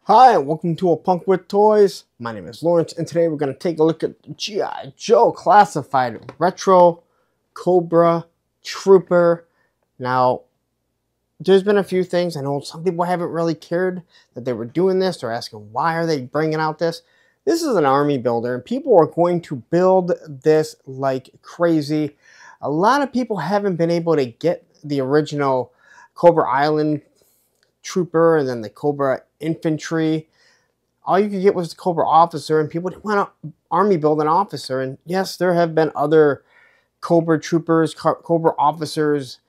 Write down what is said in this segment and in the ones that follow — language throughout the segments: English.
Hi, and welcome to A Punk with Toys. My name is Lawrence, and today we're going to take a look at G.I. Joe Classified Retro Cobra Trooper. Now, there's been a few things. I know some people haven't really cared that they were doing this. They're asking, why are they bringing out this? This is an army builder, and people are going to build this like crazy. A lot of people haven't been able to get the original Cobra Island Trooper and then the Cobra Infantry. All you could get was the Cobra Officer, and people didn't want to army build an officer. And yes, there have been other Cobra Troopers, Cobra Officers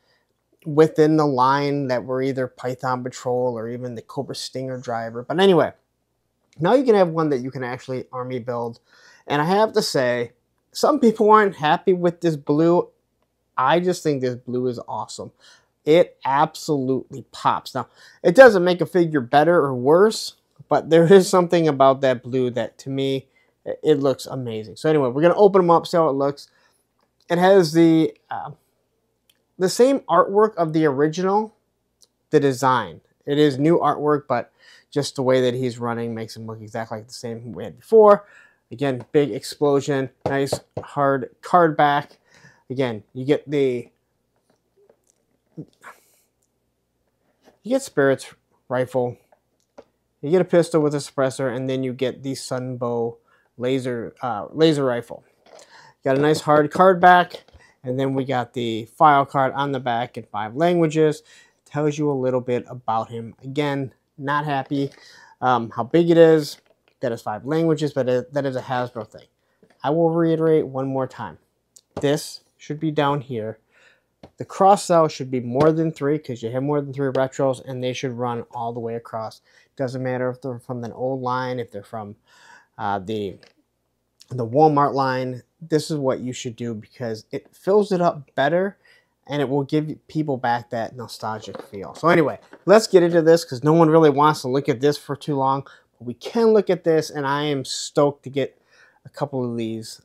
within the line that were either Python Patrol or even the Cobra Stinger Driver. But anyway, now you can have one that you can actually army build. And I have to say, some people aren't happy with this blue. I just think this blue is awesome. It absolutely pops. Now, it doesn't make a figure better or worse, but there is something about that blue that, to me, it looks amazing. So anyway, we're going to open them up, see how it looks. It has the same artwork of the original, the design. It is new artwork, but just the way that he's running makes him look exactly like the same we had before. Again, big explosion, nice hard card back. Again, you get Spirit's rifle, you get a pistol with a suppressor, and then you get the Sunbow laser rifle. Got a nice hard card back, and then we got the file card on the back in 5 languages. Tells you a little bit about him. Again, not happy how big it is. That is 5 languages, but that is a Hasbro thing. I will reiterate one more time. This should be down here. The cross cell should be more than 3 because you have more than 3 retros, and they should run all the way across. Doesn't matter if they're from an old line, if they're from the Walmart line. This is what you should do because it fills it up better, and it will give people back that nostalgic feel. So anyway, let's get into this because no one really wants to look at this for too long. But we can look at this, and I am stoked to get a couple of these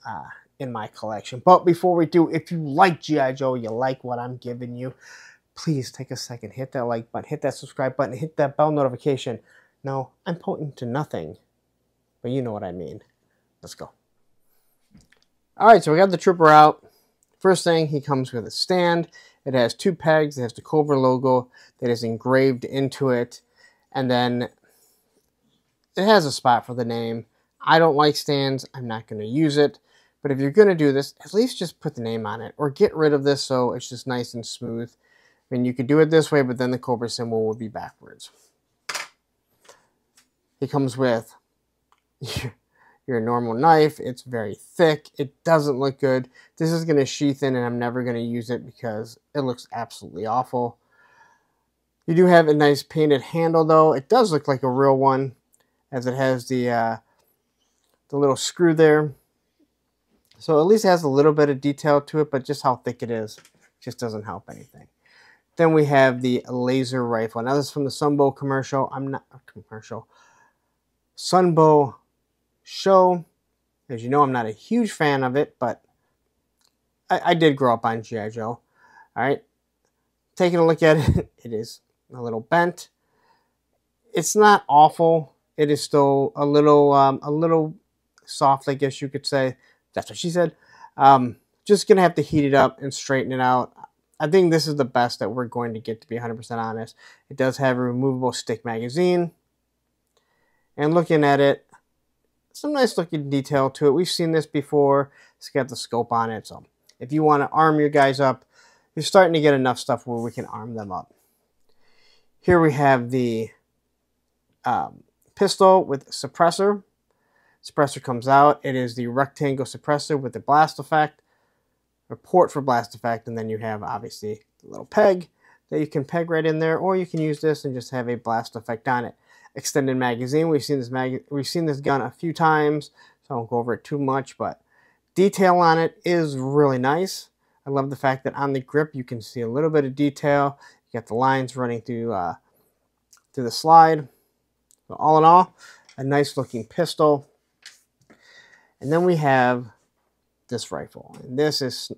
in my collection. But before we do, if you like G.I. Joe, you like what I'm giving you, please take a second, hit that like button, hit that subscribe button, hit that bell notification. No, I'm pointing to nothing, but you know what I mean. Let's go. Alright, so we got the Trooper out. First thing, he comes with a stand. It has 2 pegs. It has the Cobra logo that is engraved into it. And then it has a spot for the name. I don't like stands. I'm not going to use it. But if you're going to do this, at least just put the name on it. Or get rid of this so it's just nice and smooth. I mean, you could do it this way, but then the Cobra symbol would be backwards. It comes with your normal knife. It's very thick. It doesn't look good. This is going to sheath in, and I'm never going to use it because it looks absolutely awful. You do have a nice painted handle, though. It does look like a real one, as it has the little screw there. So at least it has a little bit of detail to it, but just how thick it is just doesn't help anything. Then we have the laser rifle. Now this is from the Sunbow commercial. Sunbow show. As you know, I'm not a huge fan of it, but I did grow up on G.I. Joe. Alright. Taking a look at it, it is a little bent. It's not awful. It is still a little soft, I guess you could say. That's what she said. Just going to have to heat it up and straighten it out. I think this is the best that we're going to get, to be 100% honest. It does have a removable stick magazine. And looking at it, some nice looking detail to it. We've seen this before. It's got the scope on it. So if you want to arm your guys up, you're starting to get enough stuff where we can arm them up. Here we have the pistol with suppressor. Suppressor comes out. It is the rectangle suppressor with the blast effect, or port for blast effect, and then you have obviously the little peg that you can peg right in there, or you can use this and just have a blast effect on it. Extended magazine. We've seen this gun a few times, so I won't go over it too much, but detail on it is really nice. I love the fact that on the grip you can see a little bit of detail. You got the lines running through the slide. So all in all, a nice looking pistol. And then we have this rifle. And this is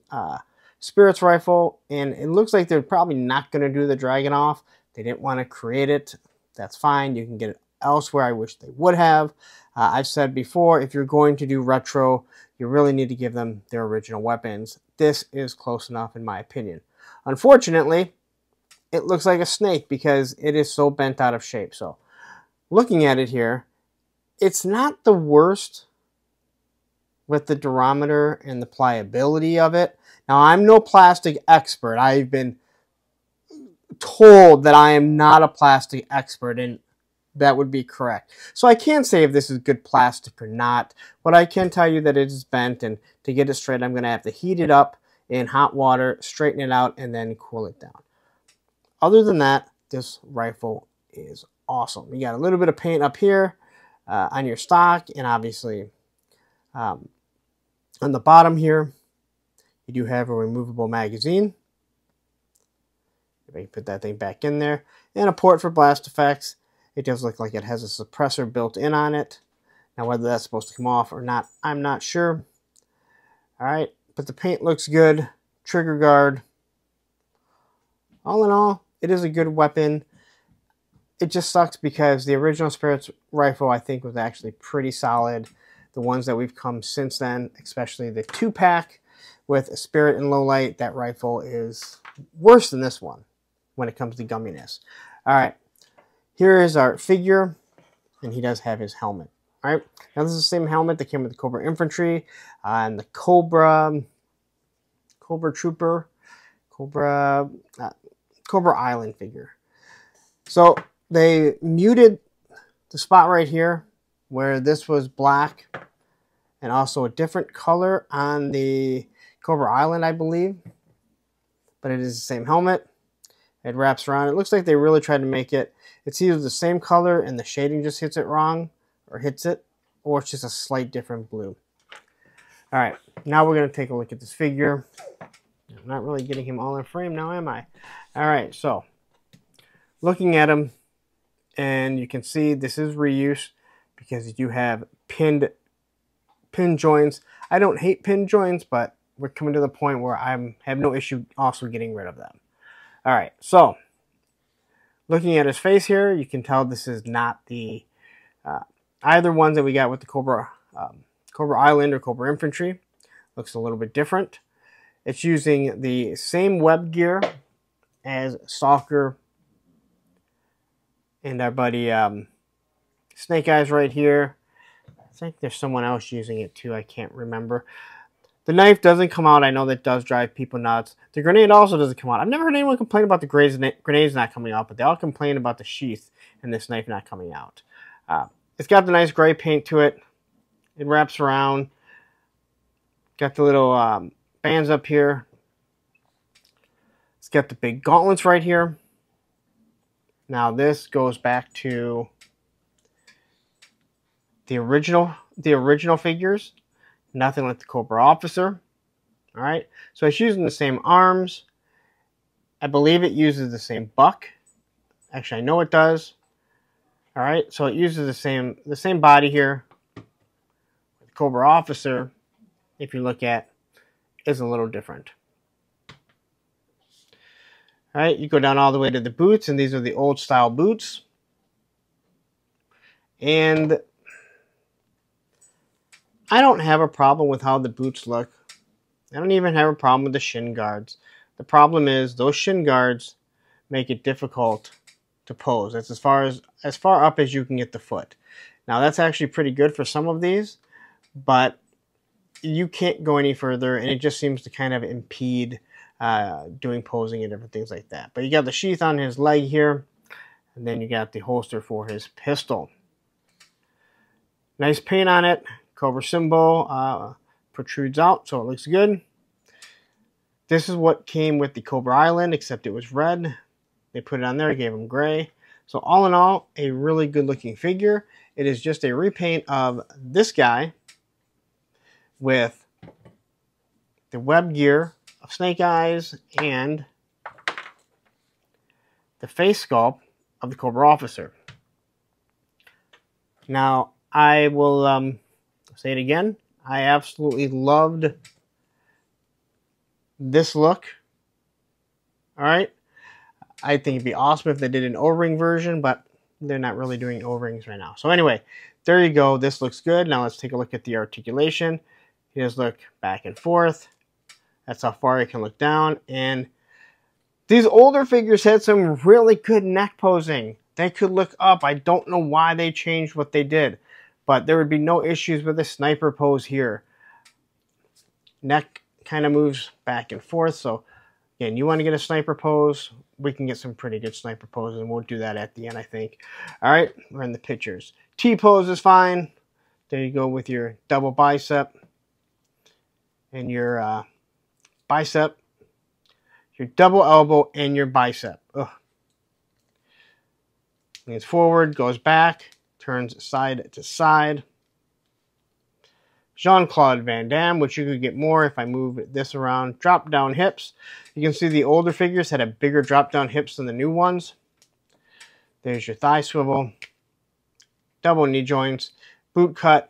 Spirit's rifle. And it looks like they're probably not going to do the Dragon off. They didn't want to create it. That's fine. You can get it elsewhere. I wish they would have. I've said before, if you're going to do retro, you really need to give them their original weapons. This is close enough in my opinion. Unfortunately, it looks like a snake because it is so bent out of shape. So looking at it here, it's not the worst with the durometer and the pliability of it. Now, I'm no plastic expert. I've been told that I am not a plastic expert, and that would be correct. So I can't say if this is good plastic or not, but I can tell you that it is bent, and to get it straight, I'm going to have to heat it up in hot water, straighten it out, and then cool it down. Other than that, this rifle is awesome. You got a little bit of paint up here on your stock, and obviously on the bottom here, you do have a removable magazine. If I can put that thing back in there, and a port for blast effects. It does look like it has a suppressor built in on it. Now, whether that's supposed to come off or not, I'm not sure. All right, but the paint looks good. Trigger guard. All in all, it is a good weapon. It just sucks because the original Spirit's rifle, I think, was actually pretty solid. The ones that we've come since then, especially the 2-pack with a Spirit and low light, that rifle is worse than this one when it comes to gumminess. All right. Here is our figure, and he does have his helmet. All right, now this is the same helmet that came with the Cobra Infantry and the Cobra Trooper, Cobra Island figure. So they muted the spot right here where this was black, and also a different color on the Cobra Island, I believe. But it is the same helmet. It wraps around. It looks like they really tried to make it. It's either the same color and the shading just hits it wrong, or hits it, or it's just a slight different blue. All right, now we're going to take a look at this figure. I'm not really getting him all in frame now, am I? All right, so looking at him, and you can see this is reuse because you do have pin joints. I don't hate pin joints, but we're coming to the point where I have no issue also getting rid of them. All right, so looking at his face here, you can tell this is not the either ones that we got with the Cobra Island or Cobra Infantry. Looks a little bit different. It's using the same web gear as Stalker and our buddy Snake Eyes right here. I think there's someone else using it too. I can't remember. The knife doesn't come out. I know that does drive people nuts. The grenade also doesn't come out. I've never heard anyone complain about the grenades not coming out, but they all complain about the sheath and this knife not coming out. It's got the nice gray paint to it. It wraps around. Got the little bands up here. It's got the big gauntlets right here. Now this goes back to the original figures. Nothing like the Cobra Officer. All right, so it's using the same arms. I believe it uses the same buck. Actually, I know it does. All right, so it uses the same body here. The Cobra Officer, if you look at, is a little different. All right, you go down all the way to the boots, and these are the old style boots. And I don't have a problem with how the boots look. I don't even have a problem with the shin guards. The problem is those shin guards make it difficult to pose. That's as far up as you can get the foot. Now that's actually pretty good for some of these, but you can't go any further, and it just seems to kind of impede doing posing and different things like that. But you got the sheath on his leg here, and then you got the holster for his pistol. Nice paint on it. Cobra symbol protrudes out, so it looks good. This is what came with the Cobra Island, except it was red. They put it on there, gave him gray. So all in all, a really good looking figure. It is just a repaint of this guy with the web gear of Snake Eyes and the face sculpt of the Cobra Officer. Now, I will say it again. I absolutely loved this look. All right. I think it'd be awesome if they did an O-ring version, but they're not really doing O-rings right now. So anyway, there you go. This looks good. Now let's take a look at the articulation. You just look back and forth. That's how far you can look down. And these older figures had some really good neck posing. They could look up. I don't know why they changed what they did, but there would be no issues with the sniper pose here. Neck kind of moves back and forth. So again, you want to get a sniper pose, we can get some pretty good sniper poses, and we'll do that at the end, I think. All right, we're in the pictures. T-pose is fine. There you go with your double bicep and your bicep, your double elbow, and your bicep. Ugh. Leans forward, goes back, turns side to side. Jean-Claude Van Damme, which you could get more if I move this around. Drop down hips. You can see the older figures had a bigger drop down hips than the new ones. There's your thigh swivel, double knee joints, boot cut,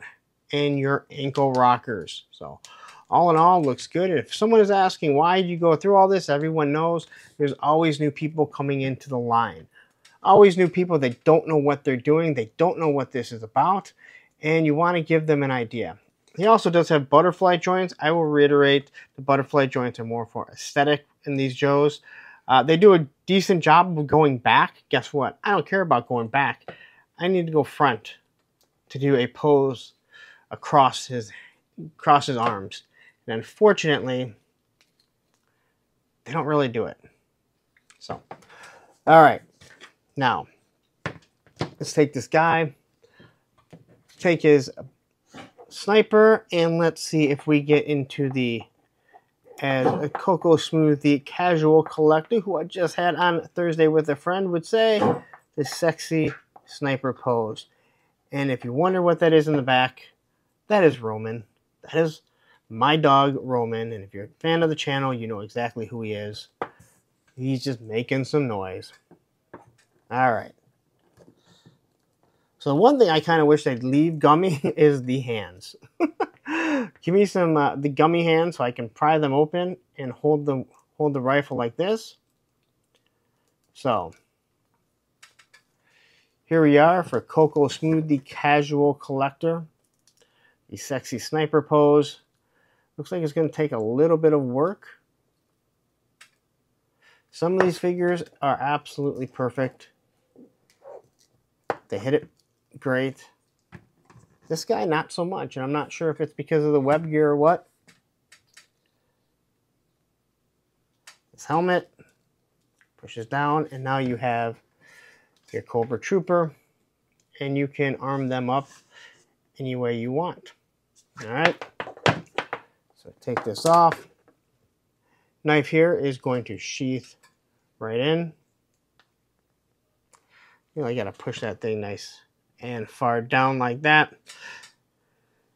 and your ankle rockers. So all in all, looks good. If someone is asking why did you go through all this, everyone knows there's always new people coming into the line. Always new people that don't know what they're doing. They don't know what this is about, and you want to give them an idea. He also does have butterfly joints. I will reiterate, the butterfly joints are more for aesthetic in these Joes. They do a decent job of going back. Guess what? I don't care about going back. I need to go front to do a pose across his arms. And unfortunately, they don't really do it. So, all right. Now, let's take this guy, take his sniper, and let's see if we get into the, as Coco Smooth, the casual collector, who I just had on Thursday with a friend, would say, the sexy sniper pose. And if you wonder what that is in the back, that is Roman. That is my dog, Roman. And if you're a fan of the channel, you know exactly who he is. He's just making some noise. All right. So one thing I kind of wish they'd leave gummy is the hands. Give me some the gummy hands so I can pry them open and hold the rifle like this. So here we are for Coco Smooth, the casual collector. The sexy sniper pose. Looks like it's going to take a little bit of work. Some of these figures are absolutely perfect. They hit it great. This guy, not so much, and I'm not sure if it's because of the web gear or what. This helmet pushes down, and now you have your Cobra Trooper, and you can arm them up any way you want. All right. So take this off. Knife here is going to sheath right in. You know, you got to push that thing nice and far down like that.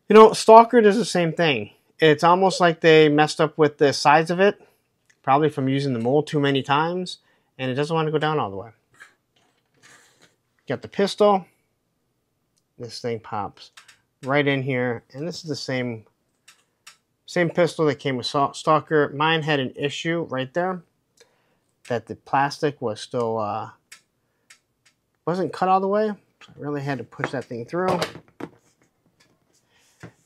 You know, Stalker does the same thing. It's almost like they messed up with the size of it, probably from using the mold too many times, and it doesn't want to go down all the way. Got the pistol. This thing pops right in here, and this is the same pistol that came with Stalker. Mine had an issue right there, that the plastic was still wasn't cut all the way. So I really had to push that thing through.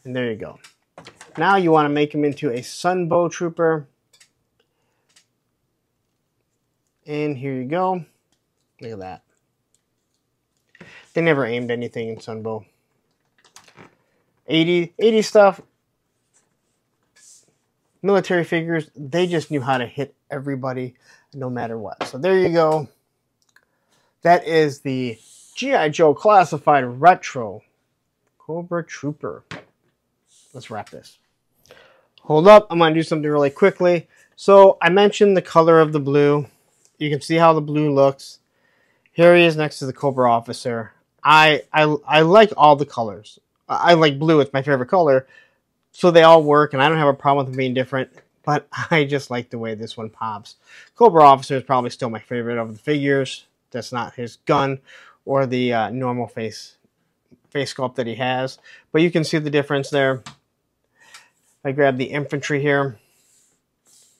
And there you go. Now you want to make him into a Sunbow Trooper. And here you go. Look at that. They never aimed anything in Sunbow. 80 stuff. Military figures, they just knew how to hit everybody no matter what. So there you go. That is the G.I. Joe Classified Retro Cobra Trooper. Let's wrap this. Hold up, I'm going to do something really quickly. So I mentioned the color of the blue. You can see how the blue looks. Here he is next to the Cobra officer. I like all the colors. I like blue, it's my favorite color. So they all work, and I don't have a problem with them being different. But I just like the way this one pops. Cobra officer is probably still my favorite of the figures. That's not his gun or the normal face sculpt that he has. But you can see the difference there. I grab the infantry here.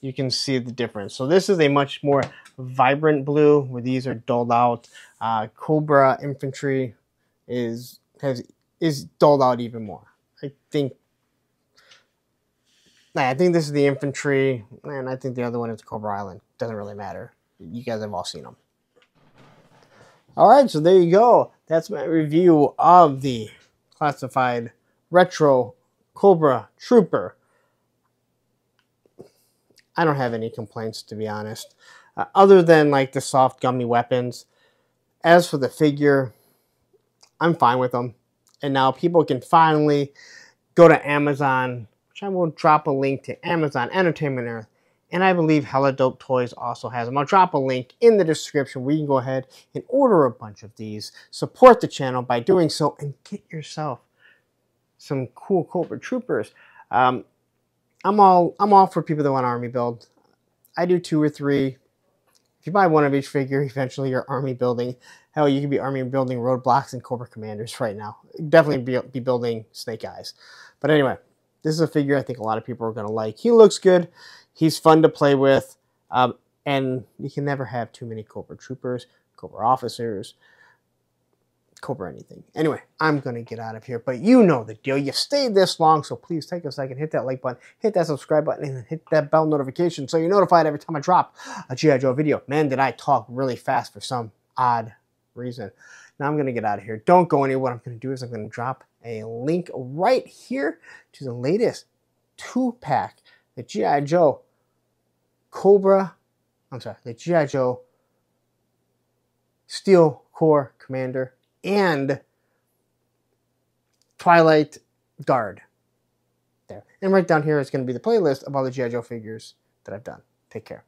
you can see the difference. So this is a much more vibrant blue, where these are dulled out. Cobra infantry is dulled out even more. I think this is the infantry, and I think the other one is Cobra Island. Doesn't really matter. You guys have all seen them. All right, so there you go. That's my review of the classified retro Cobra Trooper. I don't have any complaints, to be honest, other than like the soft gummy weapons. As for the figure, I'm fine with them. And now people can finally go to Amazon, which I will drop a link to Amazon Entertainment Earth. And I believe Hella Dope Toys also has them. I'll drop a link in the description where you can go ahead and order a bunch of these. Support the channel by doing so and get yourself some cool Cobra Troopers. I'm all for people that want army build. I do 2 or 3. If you buy one of each figure, eventually you're army building. Hell, you could be army building Roadblocks and Cobra Commanders right now. Definitely be building Snake Eyes. But anyway, this is a figure I think a lot of people are going to like. He looks good. He's fun to play with. And you can never have too many Cobra Troopers, Cobra Officers, Cobra anything. Anyway, I'm going to get out of here, but you know the deal. You stayed this long, so please take a second, hit that like button, hit that subscribe button, and hit that bell notification so you're notified every time I drop a G.I. Joe video. Man, did I talk really fast for some odd reason. Now I'm going to get out of here. Don't go anywhere. What I'm going to do is I'm going to drop a link right here to the latest 2-pack, the G.I. Joe the G.I. Joe Steel Corps Commander and Twilight Guard there. And right down here is going to be the playlist of all the G.I. Joe figures that I've done. Take care.